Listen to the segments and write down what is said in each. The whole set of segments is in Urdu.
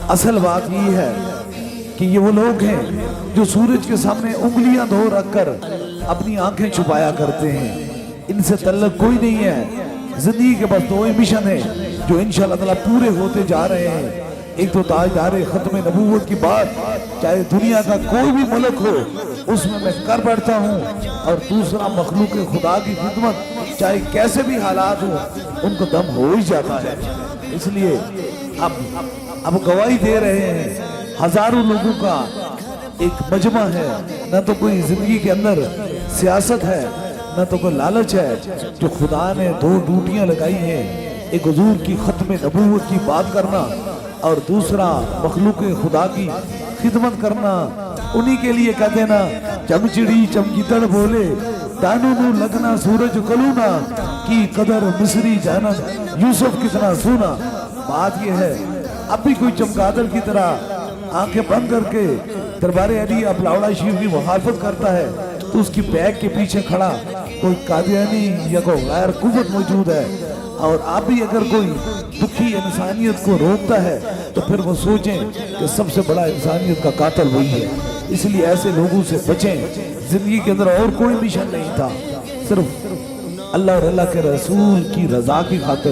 اصل بات یہ ہے کہ یہ وہ لوگ ہیں جو سورج کے سامنے انگلیاں دھو رکھ کر اپنی آنکھیں چھپایا کرتے ہیں. ان سے تعلق کوئی نہیں ہے. زندگی کے بس دو مشن ہیں جو انشاءاللہ تعالیٰ پورے ہوتے جا رہے ہیں. ایک تو تاجدار ختم نبوت کی بات چاہے دنیا کا کوئی بھی ملک ہو اس میں کر بیٹھتا ہوں, اور دوسرا مخلوق خدا کی خدمت چاہے کیسے بھی حالات ہو ان کو دم ہو ہی جاتا ہے. اس لیے اب گواہی دے رہے ہیں. ہزاروں لوگوں کا ایک مجمع ہے. نہ تو کوئی زندگی کے اندر سیاست ہے, نہ تو کوئی لالچ ہے. جو خدا نے دو ڈیوٹیاں لگائی ہیں, ایک حضور کی ختم نبوت کی بات کرنا اور دوسرا مخلوق خدا کی خدمت کرنا. انہی کے لیے کہتے ہیں نا, چمچڑی چمکیتڑ بولے دانو نو لگنا سورج کلونا کی قدر مصری جانت یوسف کتنا سونا. بات یہ ہے اب بھی کوئی چمگادڑ کی طرح آنکھیں بند کر کے دربار علی اب لاؤڑا شریف کی مخالفت کرتا ہے تو اس کی بیک کے پیچھے کھڑا کوئی قادیانی یا کوئی غیر قوت موجود ہے. اور آپ بھی اگر کوئی دکھی انسانیت کو روکتا ہے تو پھر وہ سوچیں کہ سب سے بڑا انسانیت کا قاتل وہی ہے. اس لیے ایسے لوگوں سے بچیں. زندگی کے اندر اور کوئی مشن نہیں تھا, صرف اللہ اور اللہ کے رسول کی رضا کی خاطر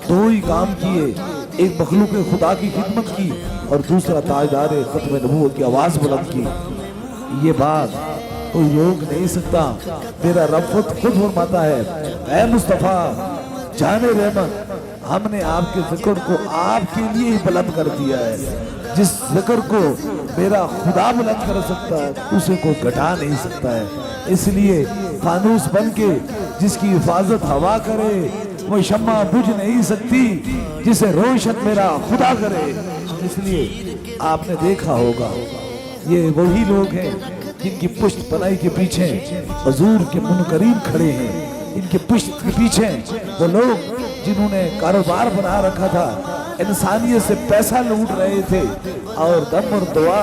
دو ہی کام کیے. ایک مخلوق خدا کی خدمت کی اور دوسرا تاجدار ختم نبوت کی آواز بلند کی. یہ بات کوئی روک نہیں سکتا. میرا رب خود فرماتا ہے, اے مصطفیٰ جان رحمت, ہم نے آپ کے ذکر کو آپ کے لیے ہی بلند کر دیا ہے. جس ذکر کو میرا خدا بلند کر سکتا ہے اسے کوئی گھٹا نہیں سکتا ہے. اس لیے فانوس بن کے جس کی حفاظت ہوا کرے وہ شمع بجھ نہیں سکتی جسے روشن میرا خدا کرے. اس لیے آپ نے دیکھا ہوگا یہ وہی لوگ ہیں جن کی پشت پناہی کے پیچھے حضور کے منکرین کھڑے ہیں. ان کے پشت کے پیچھے وہ لوگ جنہوں نے کاروبار بنا رکھا تھا, انسانیت سے پیسہ لوٹ رہے تھے اور دم اور دعا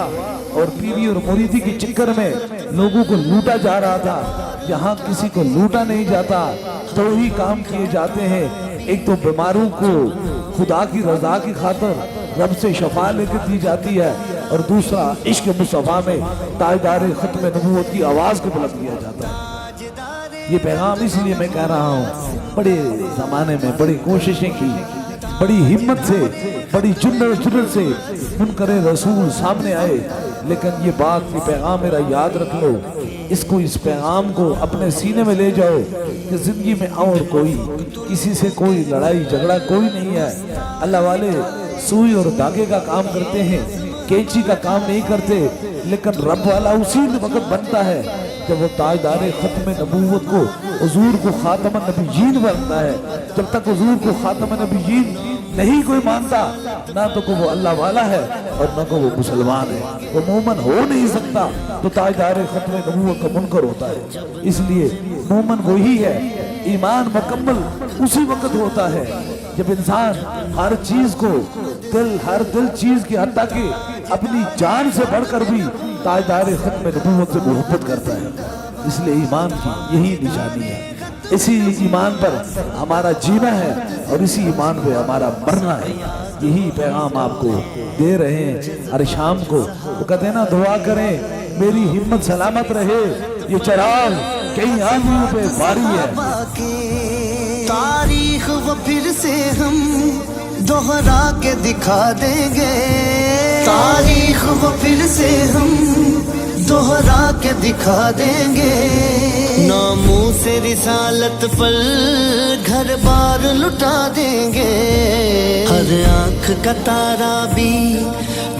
اور پیری اور مریدی کے چکر میں لوگوں کو لوٹا جا رہا تھا. یہاں کسی کو لوٹا نہیں جاتا, دو ہی کام کیے جاتے ہیں. ایک تو بیماروں کو خدا کی رضا کی خاطر رب سے شفا لے کر دی جاتی ہے, اور دوسرا عشق مصطفیٰ میں تاجدار ختم نبوت کی آواز کو بلند کیا جاتا ہے. یہ پیغام اس لیے میں کہہ رہا ہوں, بڑے زمانے میں بڑی کوششیں کی, بڑی ہمت سے بڑی جرأت سے منکر رسول سامنے آئے, لیکن یہ بات یہ پیغام میرا یاد رکھ لو, اس پیغام کو اپنے سینے میں لے جاؤ کہ زندگی میں اور کوئی کسی سے کوئی لڑائی جھگڑا کوئی نہیں ہے. اللہ والے سوئی اور دھاگے کا کام کرتے ہیں, کینچی کا کام نہیں کرتے, لیکن رب والا اسی وقت بنتا ہے جب وہ تاجدار ختم نبوت کو حضور کو خاتم النبیین بنتا ہے. جب تک حضور کو خاتم النبیین نہیں کوئی مانتا, نہ تو وہ اللہ والا ہے اور نہ وہ مسلمان ہے. وہ مومن ہو نہیں سکتا تو تاجدار ختم نبوت کا منکر ہوتا ہے. اس لیے مومن وہی ہے. ایمان مکمل اسی وقت ہوتا ہے جب انسان ہر چیز کو ہر دل چیز کی حتیٰ کہ اپنی جان سے بڑھ کر بھی تاجدار ختم نبوت سے محبت کرتا ہے. اس لیے ایمان کی یہی نشانی ہے. اسی ایمان پر ہمارا جینا ہے اور اسی ایمان پہ ہمارا مرنا ہے. یہی پیغام آپ کو دے رہے ہیں ہر شام کو. وہ کہتے ہیں نا, دعا کریں میری ہمت سلامت رہے, یہ چراغ کئی آنکھوں پہ باری ہے. تاریخ وہ پھر سے ہم دوہرا کے دکھا دیں گے. تاریخ وہ پھر سے ہم دوہرا کے دکھا دیں گے. ناموں سے رسالت پر گھر بار لٹا دیں گے. ہر آنکھ کا تارا بھی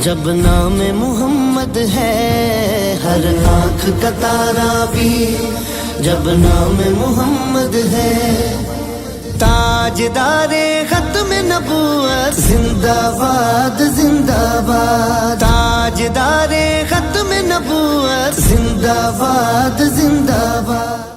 جب نام محمد ہے, ہر آنکھ کا تارا بھی جب نام محمد ہے. تاجدار ختم نبوت زندہ باد زندہ باد. تاجدار ختم نبوت زندہ باد زندہ باد.